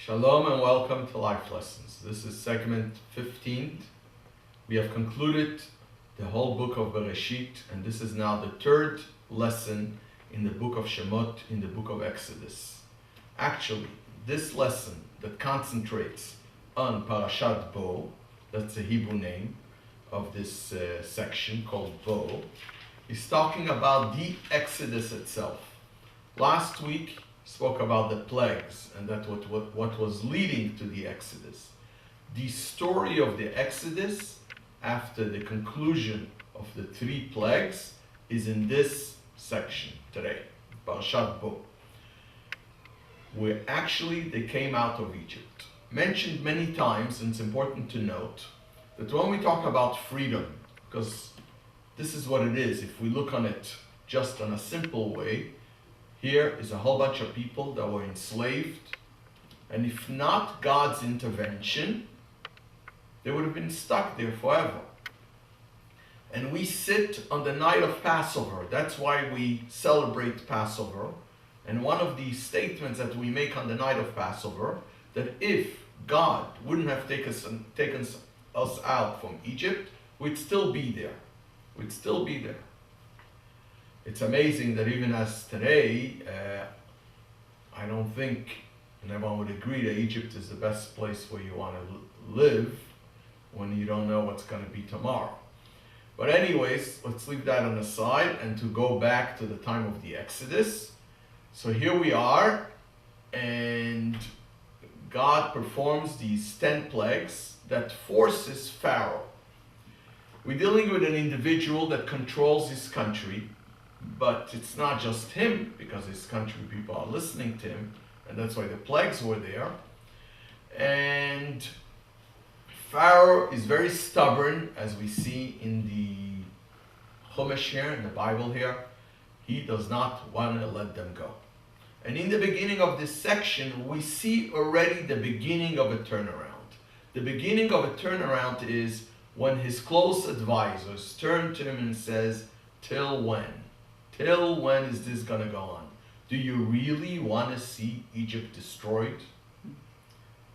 Shalom and welcome to Life Lessons. This is segment 15. We have concluded the whole book of Bereshit, and this is now the third lesson in the book of Shemot, in the book of Exodus. Actually, this lesson that concentrates on Parshat Bo, that's the Hebrew name of this section called Bo, is talking about the Exodus itself. Last week spoke about the plagues and that what was leading to the Exodus. The story of the Exodus after the conclusion of the three plagues is in this section today, Parshat Bo, where actually they came out of Egypt. Mentioned many times, and it's important to note that when we talk about freedom, because this is what it is, if we look on it just in a simple way, here is a whole bunch of people that were enslaved, and if not God's intervention, they would have been stuck there forever. And we sit on the night of Passover. That's why we celebrate Passover. And one of the statements that we make on the night of Passover, that if God wouldn't have taken us out from Egypt, we'd still be there. We'd still be there. It's amazing that even as today, I don't think, and everyone would agree that Egypt is the best place where you want to live when you don't know what's going to be tomorrow. But anyways, let's leave that on the side and to go back to the time of the Exodus. So here we are, and God performs these 10 plagues that forces Pharaoh. We're dealing with an individual that controls his country, but it's not just him, because his country people are listening to him, and that's why the plagues were there. And Pharaoh is very stubborn, as we see in the Chumash here, in the Bible here. He does not want to let them go. And in the beginning of this section, we see already the beginning of a turnaround. The beginning of a turnaround is when his close advisors turn to him and says, till when? Till when is this going to go on? Do you really want to see Egypt destroyed?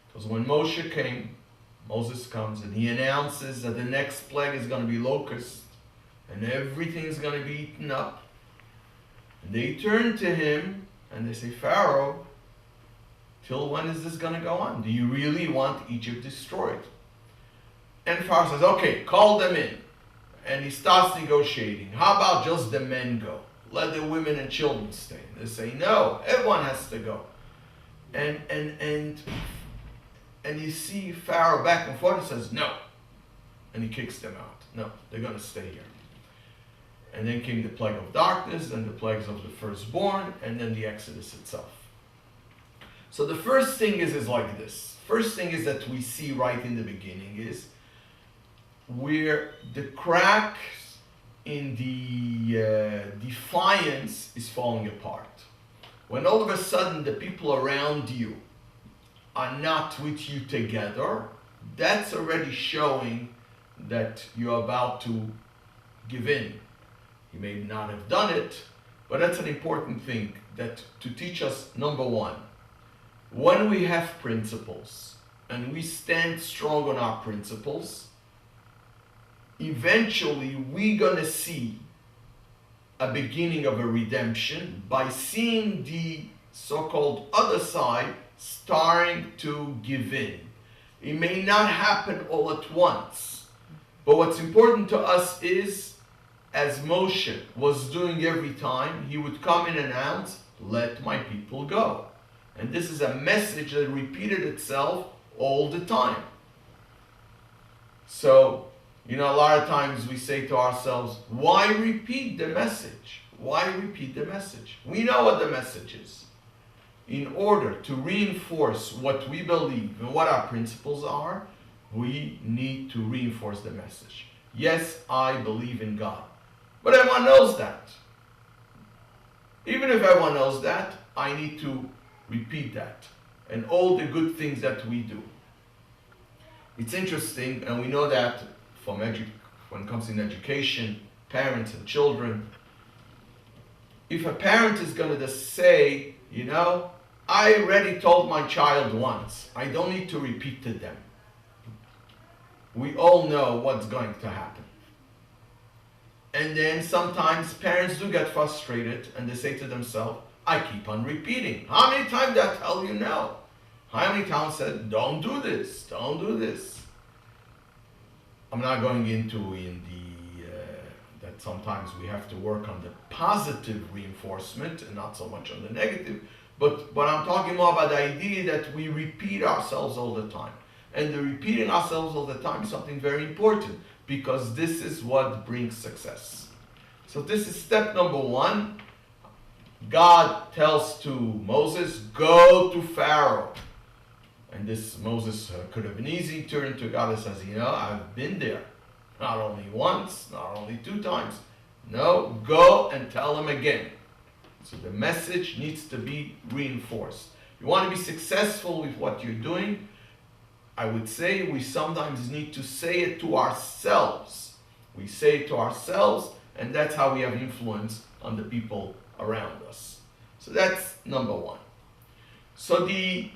Because when Moses comes and he announces that the next plague is going to be locusts and everything is going to be eaten up. And they turn to him and they say, Pharaoh, till when is this going to go on? Do you really want Egypt destroyed? And Pharaoh says, okay, call them in. And he starts negotiating. How about just the men go? Let the women and children stay. They say, no, everyone has to go. And you see Pharaoh back and forth and says, no. And he kicks them out. No, they're going to stay here. And then came the plague of darkness, and the plagues of the firstborn, and then the Exodus itself. So the first thing is like this. First thing is that we see right in the beginning is where the cracks in the defiance is falling apart. When all of a sudden the people around you are not with you together, that's already showing that you're about to give in. You may not have done it, but that's an important thing that to teach us. Number one, when we have principles and we stand strong on our principles, eventually we're going to see a beginning of a redemption by seeing the so-called other side starting to give in. It may not happen all at once, but what's important to us is, as Moshe was doing every time, he would come and announce, let my people go. And this is a message that repeated itself all the time. So, a lot of times we say to ourselves, why repeat the message? Why repeat the message? We know what the message is. In order to reinforce what we believe and what our principles are, we need to reinforce the message. Yes, I believe in God. But everyone knows that. Even if everyone knows that, I need to repeat that. And all the good things that we do. It's interesting, and we know that from when it comes in education, parents and children. If a parent is going to just say, I already told my child once. I don't need to repeat to them. We all know what's going to happen. And then sometimes parents do get frustrated and they say to themselves, I keep on repeating. How many times did I tell you no? How many times I said, don't do this, don't do this? I'm not going into that sometimes we have to work on the positive reinforcement and not so much on the negative. But I'm talking more about the idea that we repeat ourselves all the time. And the repeating ourselves all the time is something very important because this is what brings success. So this is step number one. God tells to Moses, go to Pharaoh. And this Moses could have been easy, turned to God and says, I've been there. Not only once, not only 2 times. No, go and tell him again. So the message needs to be reinforced. You want to be successful with what you're doing? I would say we sometimes need to say it to ourselves. We say it to ourselves, and that's how we have influence on the people around us. So that's number one. So we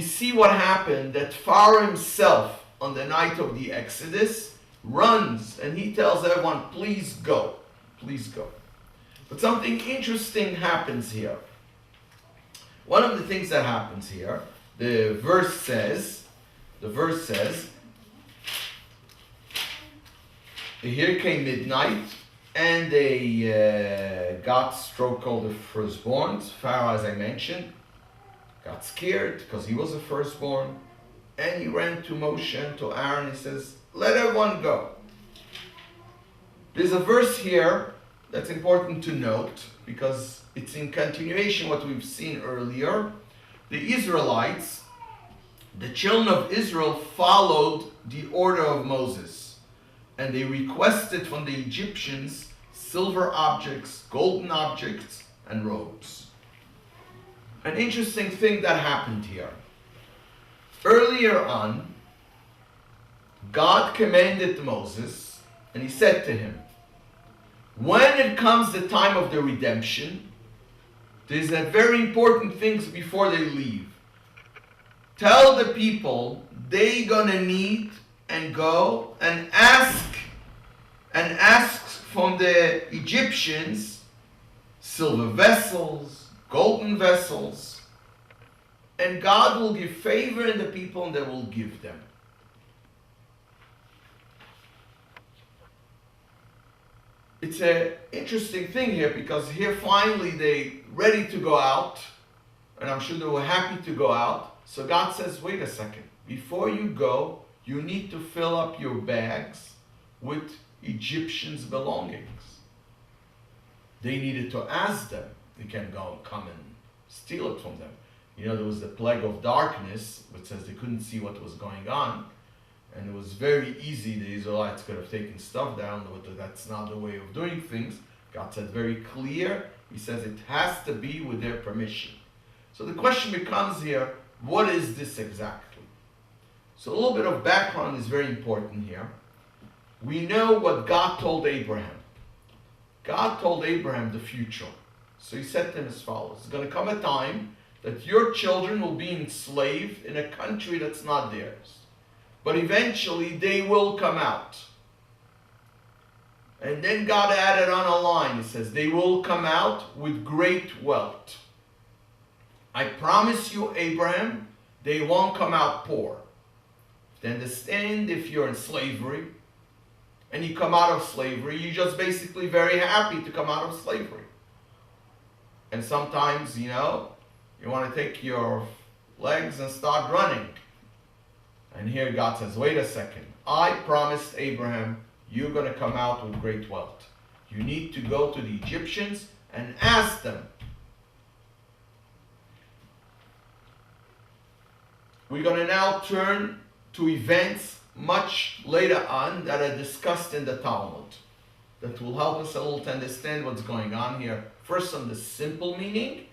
see what happened, that Pharaoh himself, on the night of the Exodus, runs and he tells everyone, please go, please go. But something interesting happens here. One of the things that happens here, the verse says, here came midnight, and they struck all the firstborns. Pharaoh, as I mentioned, got scared because he was a firstborn, and he ran to Moshe and to Aaron. He says, let everyone go. There's a verse here that's important to note because it's in continuation what we've seen earlier. The Israelites, the children of Israel, followed the order of Moses, and they requested from the Egyptians silver objects, golden objects, and robes. An interesting thing that happened here. Earlier on, God commanded Moses, and he said to him, when it comes the time of the redemption, there's a very important things before they leave. Tell the people they're gonna need and go and ask from the Egyptians silver vessels, golden vessels, and God will give favor in the people and they will give them. It's an interesting thing here because here finally they ready to go out, and I'm sure they were happy to go out. So God says, wait a second, before you go, you need to fill up your bags with Egyptians' belongings. They needed to ask them. They can come and steal it from them. There was the plague of darkness, which says they couldn't see what was going on. And it was very easy, the Israelites could have taken stuff down, but that's not the way of doing things. God said very clear, he says it has to be with their permission. So the question becomes here, what is this exactly? So a little bit of background is very important here. We know what God told Abraham. God told Abraham the future. So he said to him as follows, there's going to come a time that your children will be enslaved in a country that's not theirs. But eventually they will come out. And then God added on a line. It says, they will come out with great wealth. I promise you, Abraham, they won't come out poor. To understand, if you're in slavery and you come out of slavery, you're just basically very happy to come out of slavery. And sometimes, you want to take your legs and start running. And here God says, wait a second. I promised Abraham, you're going to come out with great wealth. You need to go to the Egyptians and ask them. We're going to now turn to events much later on that are discussed in the Talmud. That will help us a little to understand what's going on here. First on the simple meaning,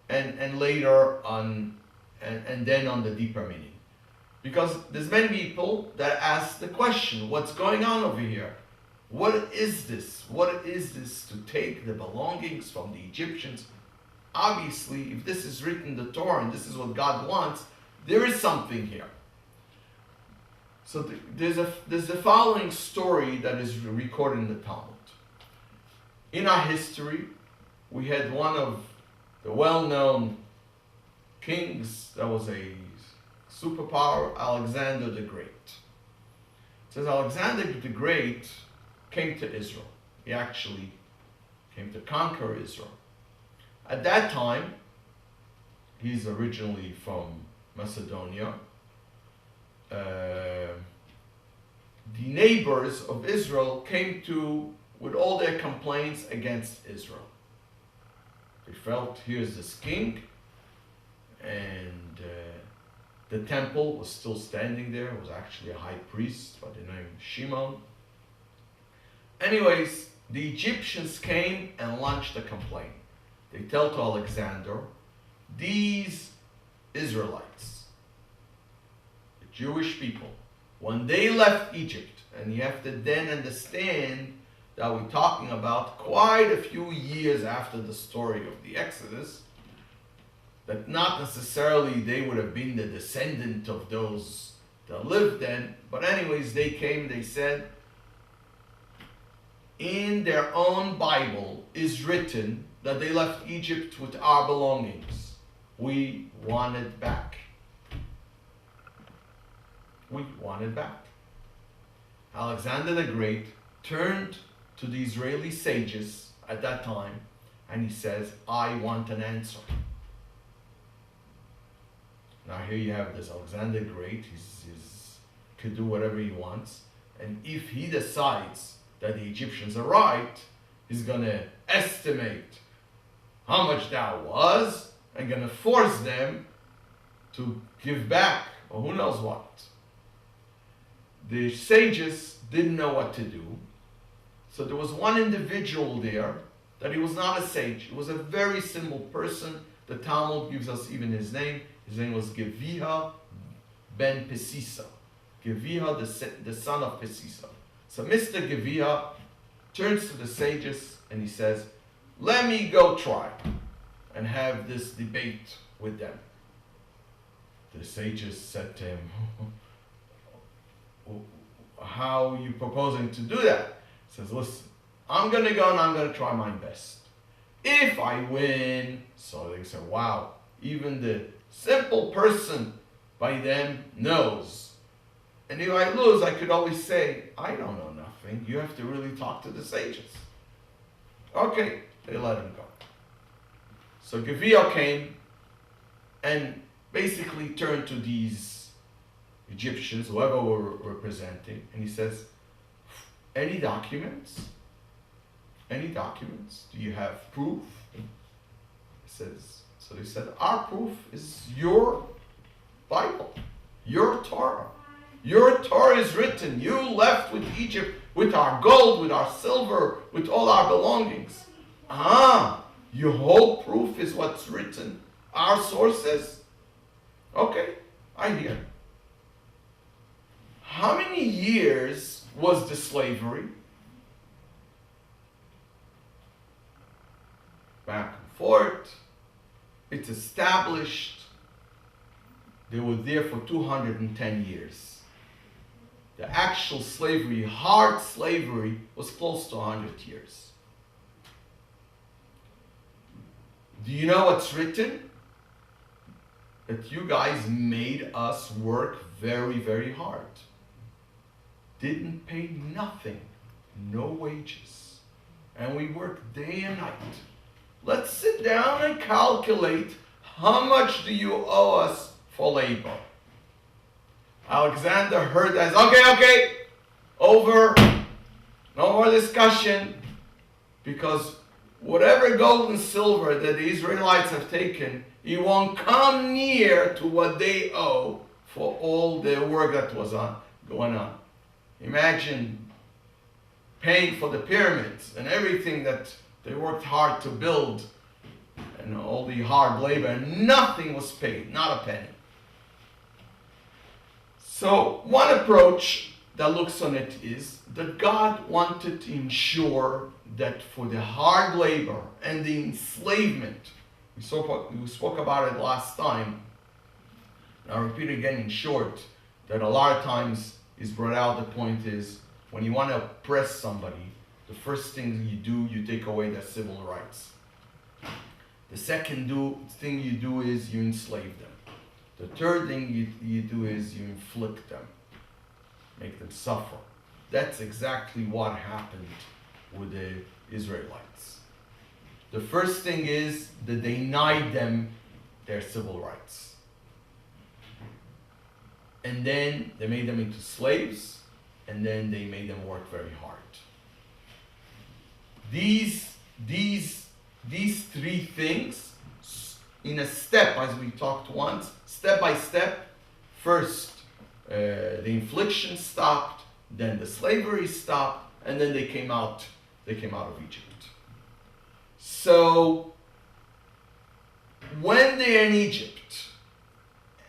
and later on, and then on the deeper meaning. Because there's many people that ask the question, what's going on over here? What is this? What is this to take the belongings from the Egyptians? Obviously, if this is written in the Torah and this is what God wants, there is something here. So there's the following story that is recorded in the Talmud. In our history, we had one of the well-known kings that was a superpower, Alexander the Great. It says Alexander the Great came to Israel. He actually came to conquer Israel. At that time, he's originally from Macedonia. The neighbors of Israel came with all their complaints against Israel. They felt, here's this king, and the temple was still standing there. It was actually a high priest by the name Shimon. Anyways, the Egyptians came and launched a complaint. They tell to Alexander, these Israelites, the Jewish people, when they left Egypt, and you have to then understand that we're talking about quite a few years after the story of the Exodus, that not necessarily they would have been the descendant of those that lived then, but anyways, they came, they said, in their own Bible is written that they left Egypt with our belongings. We want it back. We want it back. Alexander the Great turned to the Israeli sages at that time and he says, I want an answer. Now here you have this Alexander the Great, he could do whatever he wants, and if he decides that the Egyptians are right, he's going to estimate how much that was and going to force them to give back, or who knows what. The sages didn't know what to do, so there was one individual there that he was not a sage. He was a very simple person. The Talmud gives us even his name. His name was Geviha ben Pesisa. Geviha, the son of Pesisa. So Mr. Geviha turns to the sages and he says, let me go try and have this debate with them. The sages said to him, how are you proposing to do that? He says, listen, I'm going to go and I'm going to try my best. If I win, so they said, wow, even the simple person by them knows. And if I lose, I could always say, I don't know nothing. You have to really talk to the sages. Okay, they let him go. So Geviah came and basically turned to these Egyptians, whoever were representing, and he says, any documents? Any documents? Do you have proof? He says, so they said, our proof is your Bible, your Torah. Your Torah is written. You left with Egypt with our gold, with our silver, with all our belongings. Your whole proof is what's written. Our sources? Okay, I hear. How many years was the slavery? Back and forth. It's established. They were there for 210 years. The actual slavery, hard slavery, was close to 100 years. Do you know what's written? That you guys made us work very, very hard. Didn't pay nothing, no wages. And we worked day and night. Let's sit down and calculate how much do you owe us for labor. Alexander heard that. Okay, over. No more discussion. Because whatever gold and silver that the Israelites have taken, it won't come near to what they owe for all the work that was going on. Imagine paying for the pyramids and everything that they worked hard to build and all the hard labor, and nothing was paid, not a penny. So one approach that looks on it is that God wanted to ensure that for the hard labor and the enslavement, we spoke about it last time, I'll repeat again in short, that a lot of times is brought out. The point is, when you want to oppress somebody, the first thing you do, you take away their civil rights. The second thing you do is you enslave them. The third thing you do is you inflict them, make them suffer. That's exactly what happened with the Israelites. The first thing is that they denied them their civil rights. And then they made them into slaves, and then they made them work very hard. These three things, in a step, as we talked once, step by step, first the infliction stopped, then the slavery stopped, and then they came out of Egypt. So when they're in Egypt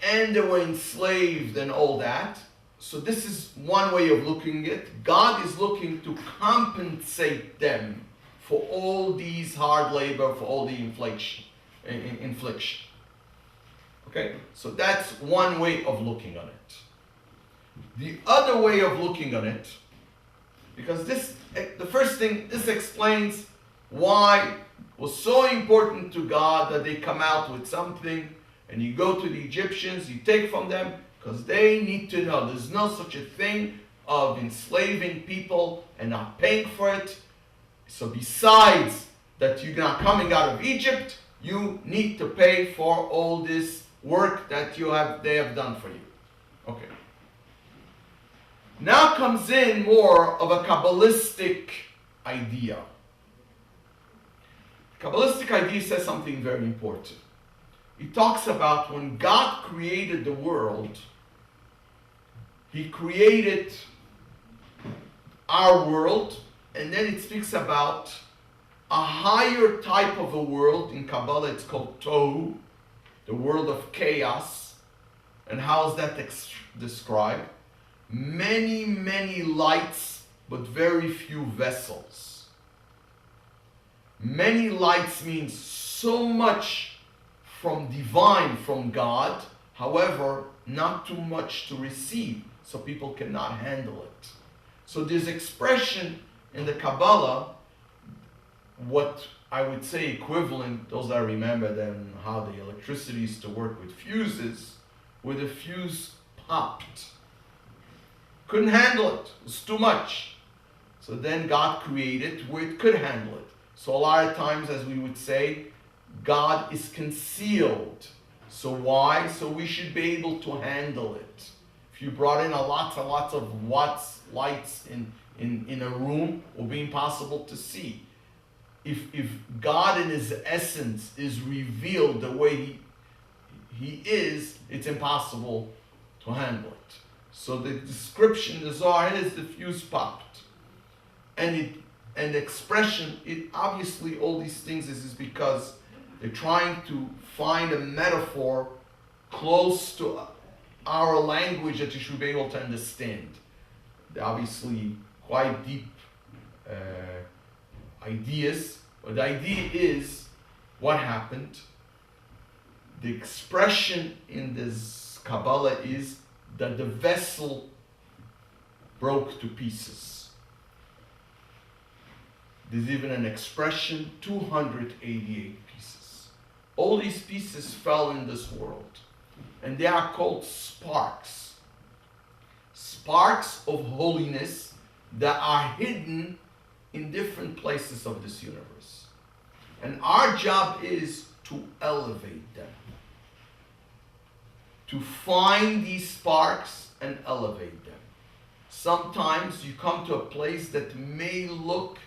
and they were enslaved and all that, so this is one way of looking at it. God is looking to compensate them for all these hard labor, for all the infliction. Okay, so that's one way of looking on it. The other way of looking on it, because the first thing, this explains why it was so important to God that they come out with something, and you go to the Egyptians, you take from them, because they need to know there's no such a thing of enslaving people and not paying for it. So besides that you're not coming out of Egypt, you need to pay for all this work that they have done for you. Okay. Now comes in more of a Kabbalistic idea. Kabbalistic idea says something very important. It talks about when God created the world, He created our world, and then it speaks about a higher type of a world. In Kabbalah it's called Tohu, the world of chaos. And how is that described? Many, many lights, but very few vessels. Many lights means so much from divine, from God, however, not too much to receive, so people cannot handle it. So there's expression in the Kabbalah, what I would say equivalent, those that remember then how the electricity used to work with fuses, where the fuse popped. Couldn't handle it. It was too much. So then God created where it could handle it. So a lot of times, as we would say, God is concealed. So why? So we should be able to handle it. If you brought in a lots of watts lights in a room, it will be impossible to see. If God in His essence is revealed the way He is, it's impossible to handle it. So the description, the Zohar is the fuse popped. And the expression, it obviously all these things is because they're trying to find a metaphor close to our language that you should be able to understand. They're obviously quite deep ideas, but the idea is what happened. The expression in this Kabbalah is that the vessel broke to pieces. There's even an expression, 288 pieces. All these pieces fell in this world, and they are called sparks. Sparks of holiness that are hidden in different places of this universe. And our job is to elevate them. To find these sparks and elevate them. Sometimes you come to a place that may look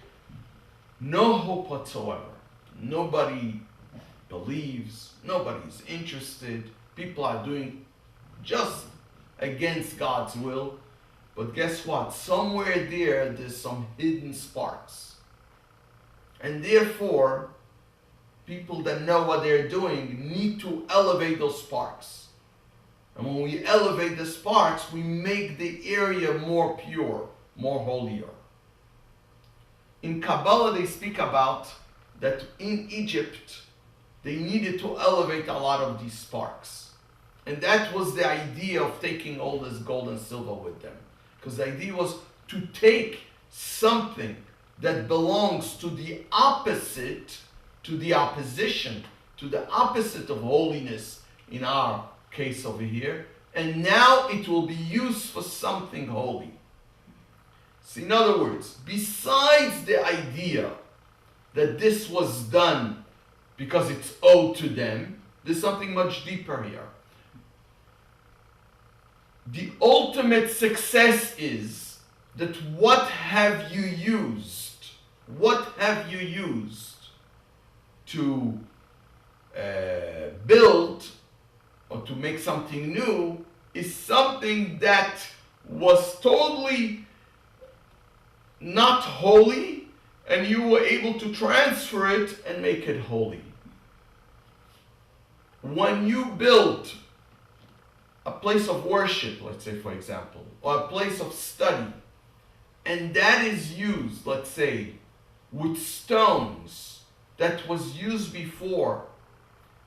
no hope whatsoever. Nobody believes, nobody's interested, people are doing just against God's will. But guess what? Somewhere there's some hidden sparks. And therefore, people that know what they're doing need to elevate those sparks. And when we elevate the sparks, we make the area more pure, more holier. In Kabbalah, they speak about that in Egypt, they needed to elevate a lot of these sparks. And that was the idea of taking all this gold and silver with them. Because the idea was to take something that belongs to the opposite, to the opposition, to the opposite of holiness in our case over here, and now it will be used for something holy. So in other words, besides the idea that this was done because it's owed to them, there's something much deeper here. The ultimate success is that what have you used? What have you used to build or to make something new is something that was totally not holy, and you were able to transfer it and make it holy. When you build a place of worship, let's say for example, or a place of study, and that is used, let's say, with stones that was used before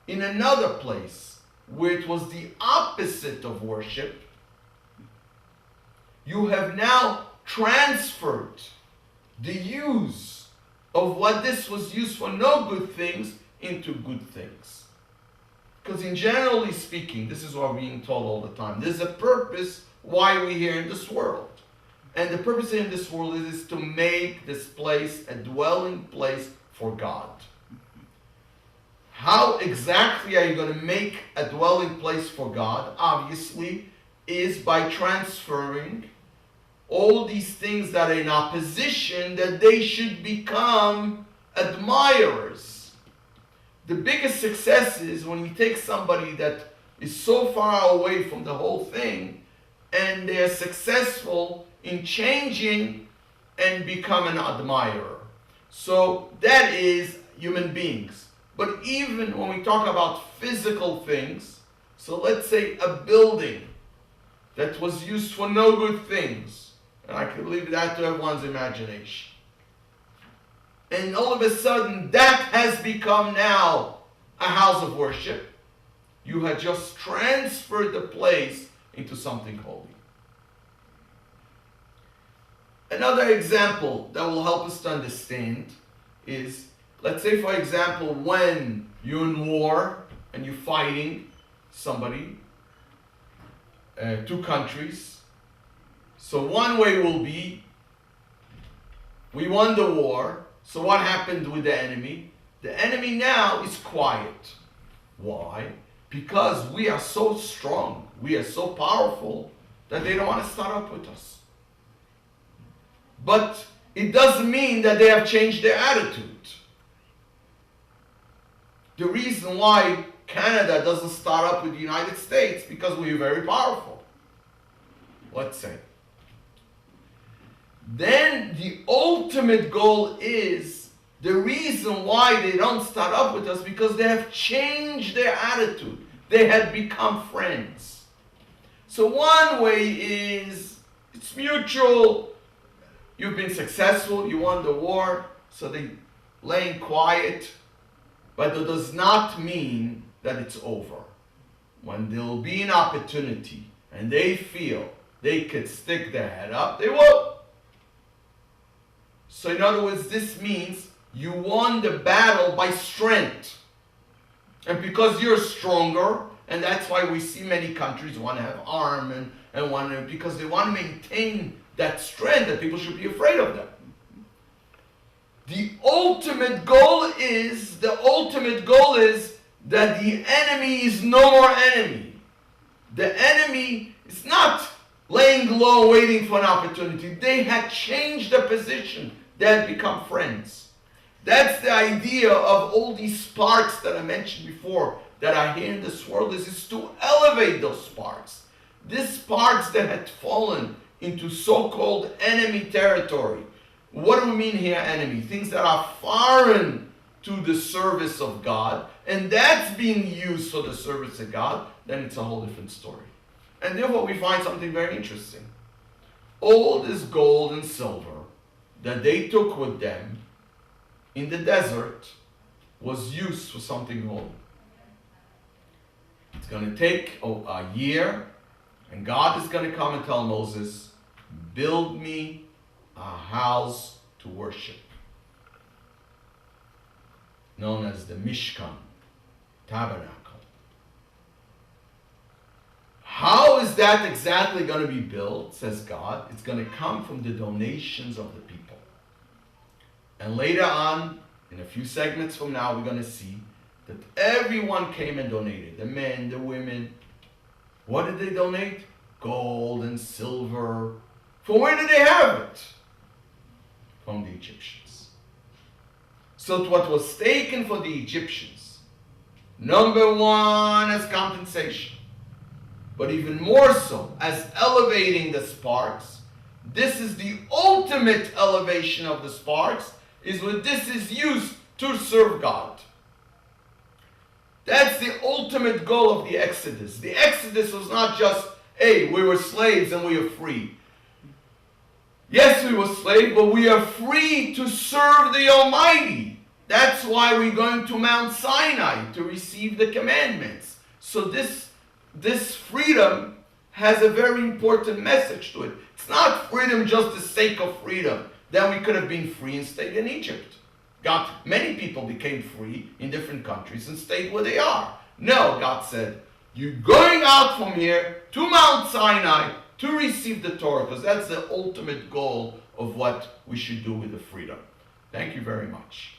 in another place where it was the opposite of worship, you have now transferred the use of what this was used for no good things into good things. Because in generally speaking, this is what we're being told all the time. There's a purpose why we're here in this world. And the purpose in this world is to make this place a dwelling place for God. How exactly are you going to make a dwelling place for God? Obviously, is by transferring all these things that are in opposition, that they should become admirers. The biggest success is when you take somebody that is so far away from the whole thing and they are successful in changing and become an admirer. So that is human beings. But even when we talk about physical things, so let's say a building that was used for no good things, and I could leave that to everyone's imagination. And all of a sudden, that has become now a house of worship. You had just transferred the place into something holy. Another example that will help us to understand is, let's say for example, when you're in war and you're fighting somebody, two countries. So one way will be, we won the war, so what happened with the enemy? The enemy now is quiet. Why? Because we are so strong, we are so powerful, that they don't want to start up with us. But it doesn't mean that they have changed their attitude. The reason why Canada doesn't start up with the United States, because we're very powerful, let's say. Then the ultimate goal is, the reason why they don't start up with us, because they have changed their attitude. They have become friends. So one way is, it's mutual. You've been successful, you won the war, so they laying quiet. But it does not mean that it's over. When there will be an opportunity and they feel they could stick their head up, they will. So in other words, this means you won the battle by strength. And because you're stronger, and that's why we see many countries want to have arm and want to, because they want to maintain that strength, that people should be afraid of them. The ultimate goal is that the enemy is no more enemy. The enemy is not laying low waiting for an opportunity. They had changed their position. They had become friends. That's the idea of all these sparks that I mentioned before that are here in this world, is to elevate those sparks. These sparks that had fallen into so-called enemy territory. What do we mean here, enemy? Things that are foreign to the service of God, and that's being used for the service of God, then it's a whole different story. And therefore we find something very interesting. All this gold and silver that they took with them in the desert was used for something holy. It's going to take a year, and God is going to come and tell Moses, build me a house to worship, known as the Mishkan, tabernacle. How is that exactly going to be built, says God? It's going to come from the donations of the people. And later on, in a few segments from now, we're going to see that everyone came and donated. The men, the women. What did they donate? Gold and silver. From where did they have it? From the Egyptians. So what was taken for the Egyptians, number one, as compensation, but even more so, as elevating the sparks. This is the ultimate elevation of the sparks, is when this is used to serve God. That's the ultimate goal of the Exodus. The Exodus was not just, hey, we were slaves and we are free. Yes, we were slaves, but we are free to serve the Almighty. That's why we're going to Mount Sinai to receive the commandments. So this freedom has a very important message to it. It's not freedom just the sake of freedom. Then we could have been free and stayed in Egypt. Many people became free in different countries and stayed where they are. No, God said, you're going out from here to Mount Sinai to receive the Torah, because that's the ultimate goal of what we should do with the freedom. Thank you very much.